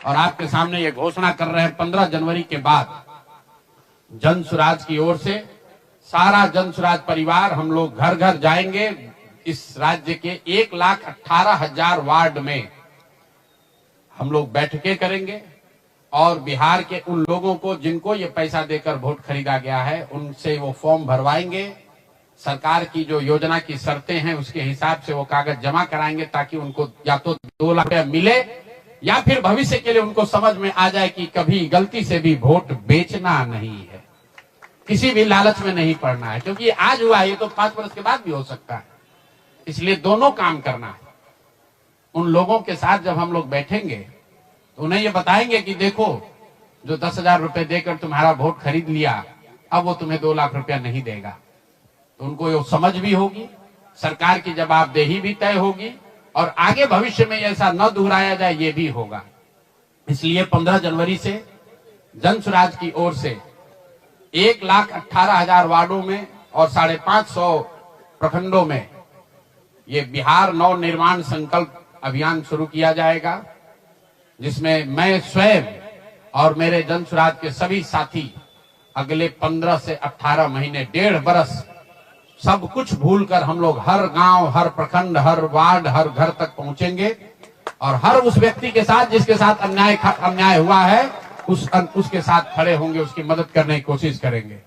और आपके सामने ये घोषणा कर रहे हैं 15 जनवरी के बाद जन सुराज की ओर से सारा जन सुराज परिवार हम लोग घर घर जाएंगे। इस राज्य के 1,18,000 वार्ड में हम लोग बैठकें करेंगे और बिहार के उन लोगों को जिनको ये पैसा देकर वोट खरीदा गया है उनसे वो फॉर्म भरवाएंगे। सरकार की जो योजना की शर्तें हैं उसके हिसाब से वो कागज जमा कराएंगे ताकि उनको या तो 2 लाख रुपया मिले या फिर भविष्य के लिए उनको समझ में आ जाए कि कभी गलती से भी वोट बेचना नहीं है, किसी भी लालच में नहीं पड़ना है, क्योंकि आज हुआ है ये तो 5 वर्ष के बाद भी हो सकता है। इसलिए दोनों काम करना है। उन लोगों के साथ जब हम लोग बैठेंगे तो उन्हें ये बताएंगे कि देखो जो 10,000 रुपए देकर तुम्हारा वोट खरीद लिया अब वो तुम्हें 2 लाख रुपया नहीं देगा। तो उनको ये समझ भी होगी, सरकार की जवाबदेही भी तय होगी और आगे भविष्य में ऐसा न दोहराया जाए ये भी होगा। इसलिए 15 जनवरी से जन सुराज की ओर से 1,18,000 वार्डों में और 550 प्रखंडों में ये बिहार नव निर्माण संकल्प अभियान शुरू किया जाएगा, जिसमें मैं स्वयं और मेरे जन सुराज के सभी साथी अगले 15 से 18 महीने 1.5 बरस सब कुछ भूलकर हम लोग हर गांव, हर प्रखंड, हर वार्ड, हर घर तक पहुंचेंगे और हर उस व्यक्ति के साथ जिसके साथ अन्याय हुआ है उसके साथ खड़े होंगे, उसकी मदद करने की कोशिश करेंगे।